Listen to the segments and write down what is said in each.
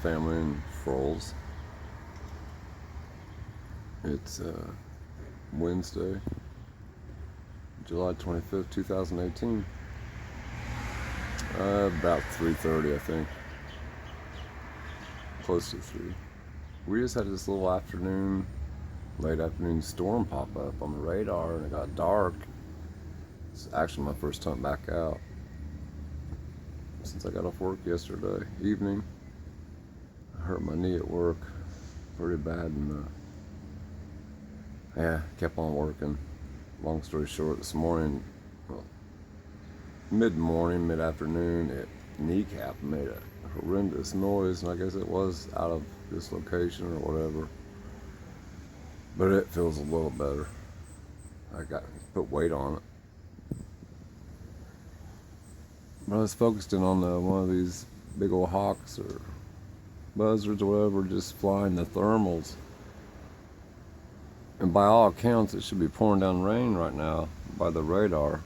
family and Froles. It's Wednesday, July 25th, 2018. About 3:30, I think. Close to 3. We just had this little late afternoon storm pop up on the radar, and it got dark. It's actually my first time back out since I got off work yesterday evening. I hurt my knee at work pretty bad, and kept on working. Long story short, this morning, well, mid-afternoon, it kneecap made a horrendous noise, and I guess it was out of dislocation or whatever, but it feels a little better. I got put weight on it, but I was focused in on one of these big old hawks or buzzards or whatever, just flying the thermals, and by all accounts it should be pouring down rain right now by the radar.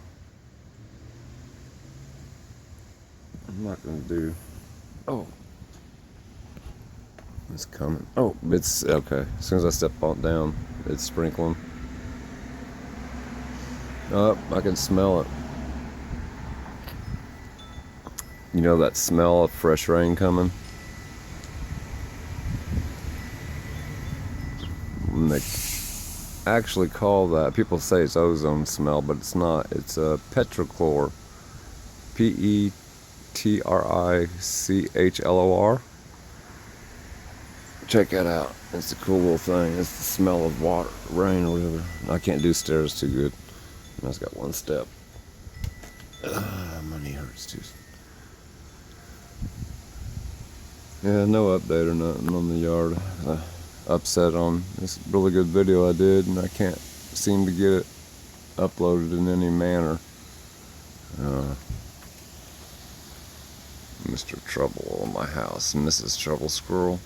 I'm not going to do... Oh, it's coming. Oh, it's okay. As soon as I step on down, it's sprinkling. Oh, I can smell it. You know that smell of fresh rain coming? And they actually call that, people say it's ozone smell, but it's not. It's petrichlor. Petrichlor. Check that out. It's a cool little thing. It's the smell of water, rain, or whatever. I can't do stairs too good. I just got one step. My knee hurts too. Yeah, no update or nothing on the yard. Upset on this really good video I did, and I can't seem to get it uploaded in any manner. Mr. Trouble in my house, Mrs. Trouble Squirrel.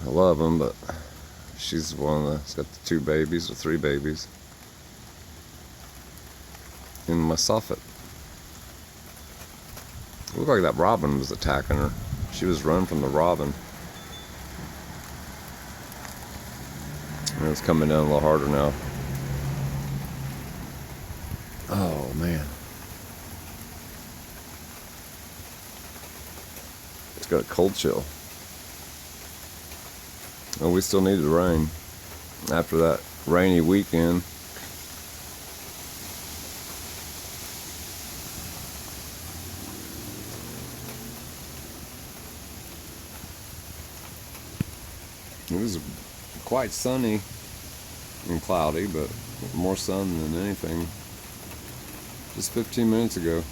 I love them, but she's she's got the 2 babies or 3 babies in my soffit. It looked like that robin was attacking her. She was running from the robin. And it's coming down a little harder now. Oh man. It's got a cold chill. Oh, we still needed rain after that rainy weekend. It was quite sunny and cloudy, but more sun than anything. Just 15 minutes ago,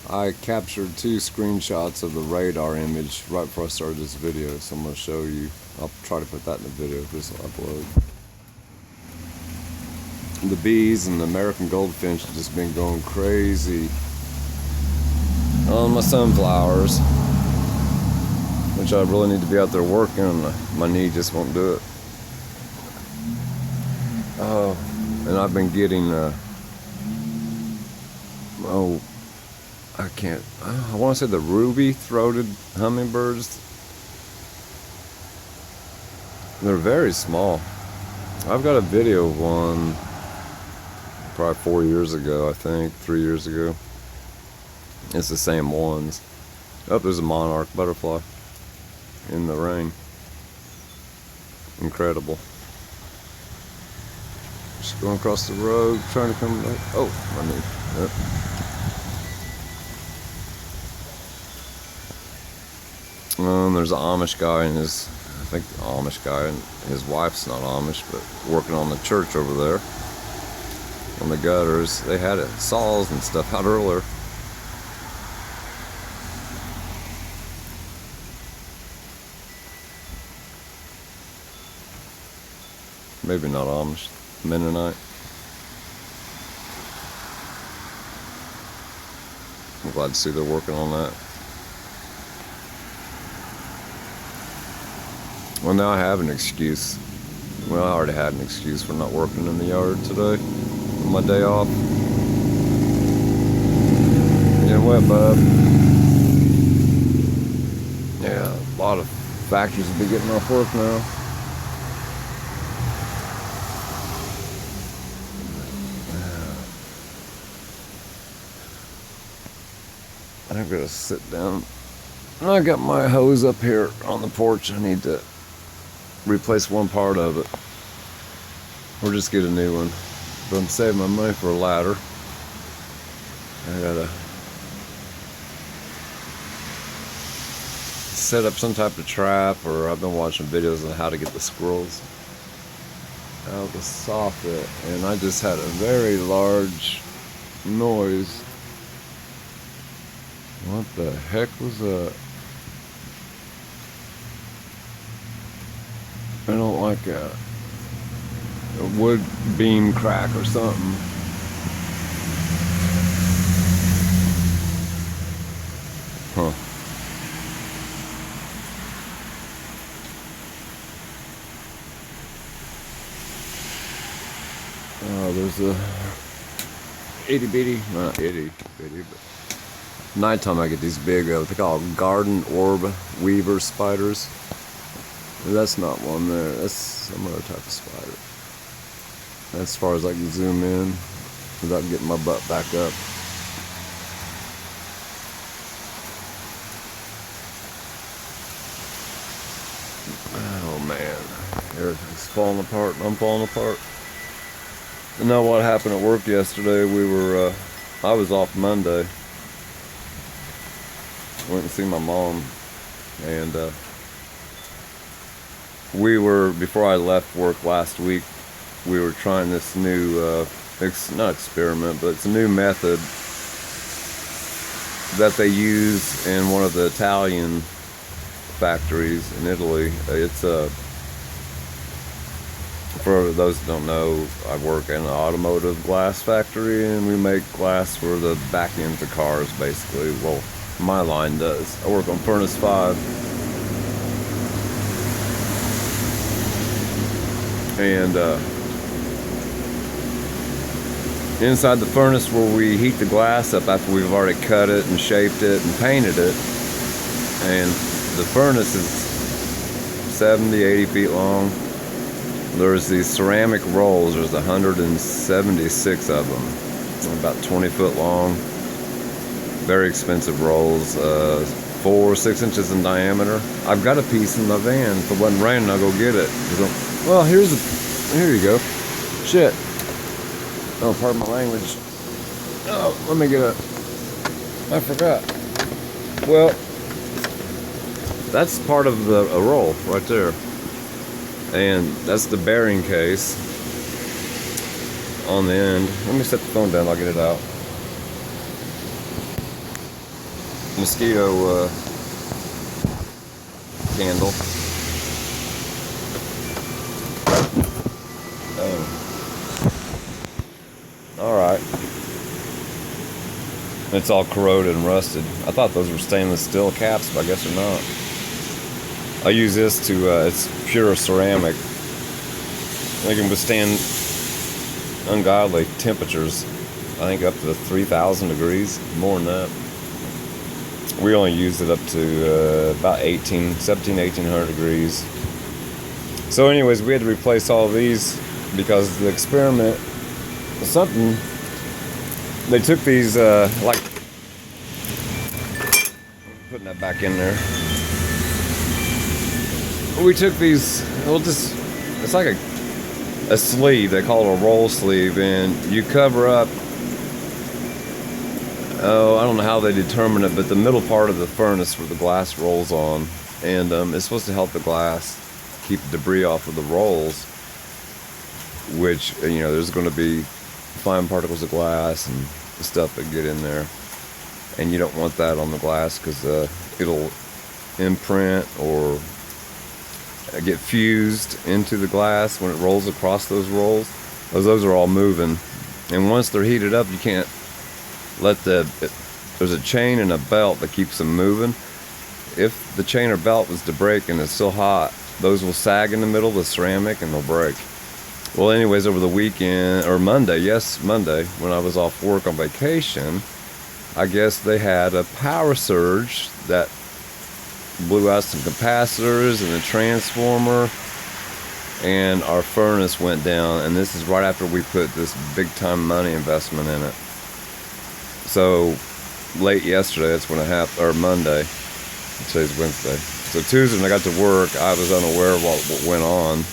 I captured 2 screenshots of the radar image right before I started this video, so I'm going to show you. I'll try to put that in the video if this will upload. The bees and the American goldfinch have just been going crazy on my sunflowers, which I really need to be out there working, and my knee just won't do it. Oh, and I've been getting I want to say the ruby-throated hummingbirds. They're very small. I've got a video of one probably 4 years ago, I think, 3 years ago. It's the same ones. Oh, there's a monarch butterfly in the rain. Incredible. Just going across the road, trying to come back. Oh, my knee. Yep. There's an Amish guy and I think the Amish guy and his wife's not Amish, but working on the church over there on the gutters. They had saws and stuff out earlier. Maybe not Amish, Mennonite. I'm glad to see they're working on that. Well, now I have an excuse. Well, I already had an excuse for not working in the yard today on my day off. Getting wet, bub. Yeah, a lot of factories will be getting off work now. I'm gonna sit down. I got my hose up here on the porch. I need to replace one part of it, or just get a new one. But I'm saving my money for a ladder. I gotta set up some type of trap, or I've been watching videos on how to get the squirrels out of the soffit, and I just had a very large noise. What the heck was that? I don't like a wood beam crack or something. Huh. Oh, there's a itty bitty, not itty bitty, but nighttime I get these big, they call them garden orb weaver spiders. That's not one there, that's some other type of spider. As far as I can zoom in without getting my butt back up. Oh man, everything's falling apart and I'm falling apart. You know what happened at work yesterday? I was off Monday. Went and see my mom, and before I left work last week, we were trying this new, not experiment, but it's a new method that they use in one of the Italian factories in Italy. It's for those who don't know, I work in an automotive glass factory, and we make glass for the back ends of cars, basically. Well, my line does. I work on furnace 5. And inside the furnace where we heat the glass up after we've already cut it and shaped it and painted it, and the furnace is 70, 80 feet long. There's these ceramic rolls. There's 176 of them, about 20 foot long. Very expensive rolls, 4 or 6 inches in diameter. I've got a piece in my van. If it wasn't raining, I'll go get it. Well, here you go. Shit. Oh, pardon my language. Oh, let me get a. I forgot. Well, that's part of a roll right there, and that's the bearing case on the end. Let me set the phone down. I'll get it out. Mosquito candle. Oh. Alright. It's all corroded and rusted. I thought those were stainless steel caps, but I guess they're not. I use this to, it's pure ceramic. They can withstand ungodly temperatures. I think up to 3,000 degrees, more than that. We only used it up to about 1,700 degrees. So anyways, we had to replace all of these because the experiment was something. They took these, like, putting that back in there. We took these, it's like a sleeve, they call it a roll sleeve, and you cover up, I don't know how they determine it, but the middle part of the furnace where the glass rolls on, and it's supposed to help the glass keep debris off of the rolls, which, you know, there's going to be fine particles of glass and stuff that get in there, and you don't want that on the glass because it'll imprint or get fused into the glass when it rolls across those rolls. Those are all moving, and once they're heated up, you can't let there's a chain and a belt that keeps them moving. If the chain or belt was to break and it's still hot, those will sag in the middle of the ceramic and they'll break. Well, anyways, over the weekend, or Monday, when I was off work on vacation, I guess they had a power surge that blew out some capacitors and the transformer, and our furnace went down. And this is right after we put this big time money investment in it. So late yesterday, that's when it happened, or Monday. Today's Wednesday. So Tuesday when I got to work, I was unaware of what went on.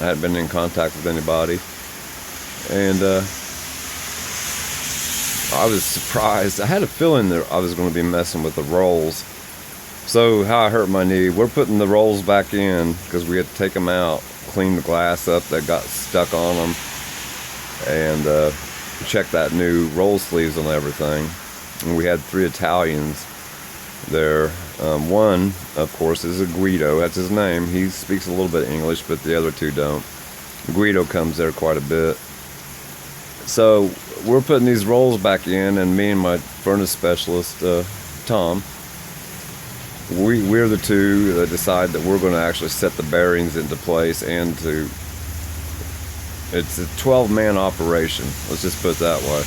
I hadn't been in contact with anybody, and I was surprised. I had a feeling that I was going to be messing with the rolls. So how I hurt my knee, we're putting the rolls back in because we had to take them out, clean the glass up that got stuck on them, and check that new roll sleeves on everything. And we had 3 Italians there. One, of course, is a Guido. That's his name. He speaks a little bit of English, but the other 2 don't. Guido comes there quite a bit. So we're putting these rolls back in, and me and my furnace specialist, Tom, we're the 2 that decide that we're going to actually set the bearings into place, and it's a 12-man operation. Let's just put it that way.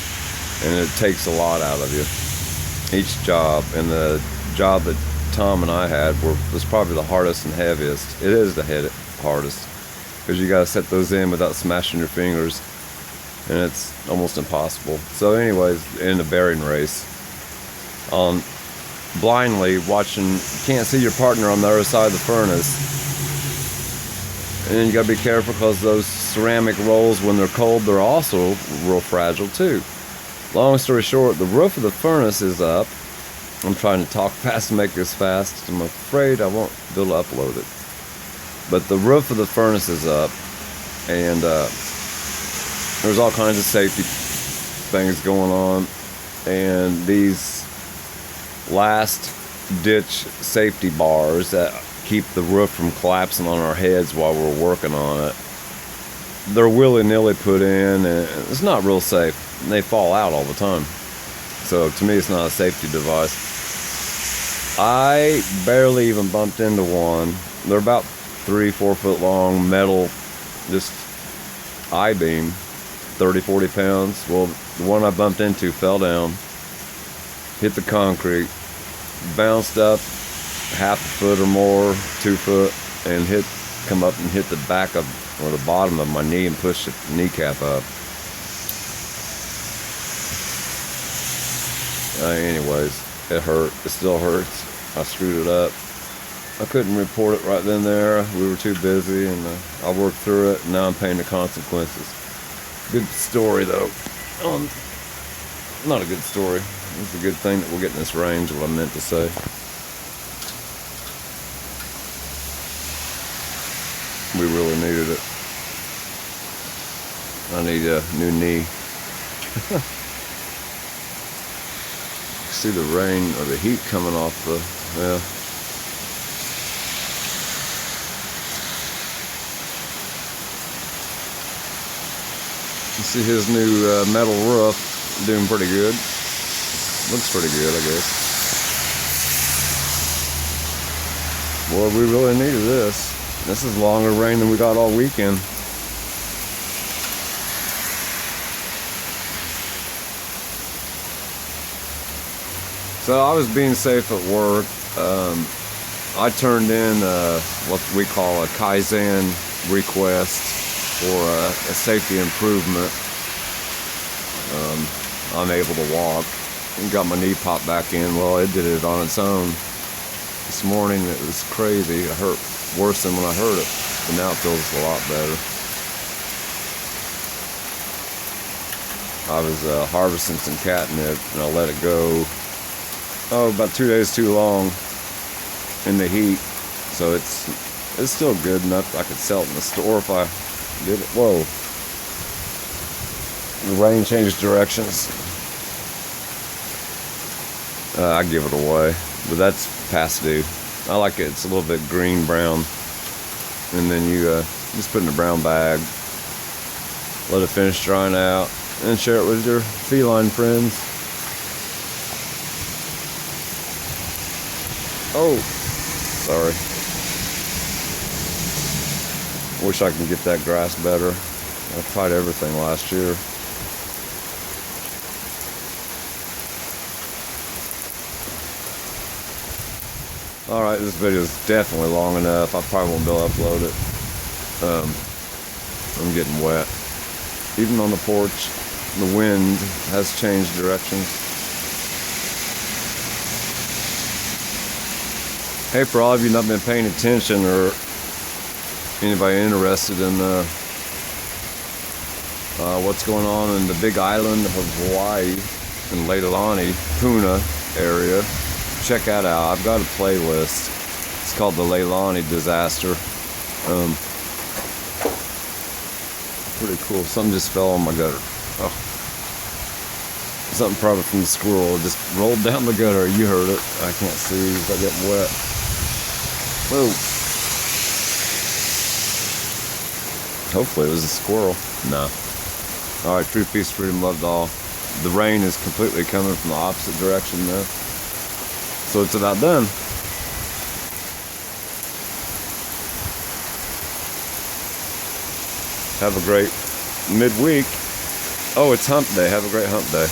And it takes a lot out of you, each job. And the job that Tom and I had was probably the hardest and heaviest. It is the hardest, because you got to set those in without smashing your fingers, and it's almost impossible. So anyways, in the bearing race, blindly watching, you can't see your partner on the other side of the furnace, and you got to be careful because those ceramic rolls, when they're cold, they're also real fragile too. Long story short, the roof of the furnace is up. I'm trying to talk fast and make this fast. I'm afraid I won't be able to upload it. But the roof of the furnace is up, and there's all kinds of safety things going on. And these last ditch safety bars that keep the roof from collapsing on our heads while we're working on it, they're willy-nilly put in, and it's not real safe. They fall out all the time. So to me, it's not a safety device. I barely even bumped into one. They're about 3-4 foot long metal, just I-beam, 30-40 pounds. Well, the one I bumped into fell down, hit the concrete, bounced up half a foot or more, 2 foot, and come up and hit the back of, or the bottom of my knee, and pushed the kneecap up. Anyways, it hurt. It still hurts. I screwed it up. I couldn't report it right then and there. We were too busy, and I worked through it, and now I'm paying the consequences. Good story, though. Not a good story. It's a good thing that we're getting this range, what I meant to say. We really needed it. I need a new knee. See the rain or the heat coming off the, yeah. You see his new metal roof doing pretty good. Looks pretty good, I guess. Boy, we really needed this. This is longer rain than we got all weekend. So I was being safe at work. I turned in what we call a Kaizen request for a safety improvement. I'm able to walk and got my knee popped back in. Well, it did it on its own. This morning it was crazy. It hurt worse than when I heard it, but now it feels a lot better. I was harvesting some catnip, and I let it go about 2 days too long in the heat, so it's still good enough. I could sell it in the store if I did it. Whoa, the rain changed directions. I give it away, but that's past due. I like it. It's a little bit green brown, and then you just put it in a brown bag, let it finish drying out, and share it with your feline friends. Oh, sorry. Wish I could get that grass better. I tried everything last year. Alright, this video is definitely long enough. I probably won't be able to upload it. I'm getting wet. Even on the porch, the wind has changed directions. Hey, for all of you not been paying attention, or anybody interested in what's going on in the big island of Hawaii, in Leilani, Puna area, check that out. I've got a playlist. It's called the Leilani Disaster. Pretty cool. Something just fell on my gutter. Oh. Something probably from the squirrel. It just rolled down the gutter. You heard it. I can't see. I'm getting wet. Whoa. Hopefully it was a squirrel. No. Alright, truth, peace, freedom, love to all. The rain is completely coming from the opposite direction now. So it's about done. Have a great midweek. Oh, it's hump day. Have a great hump day.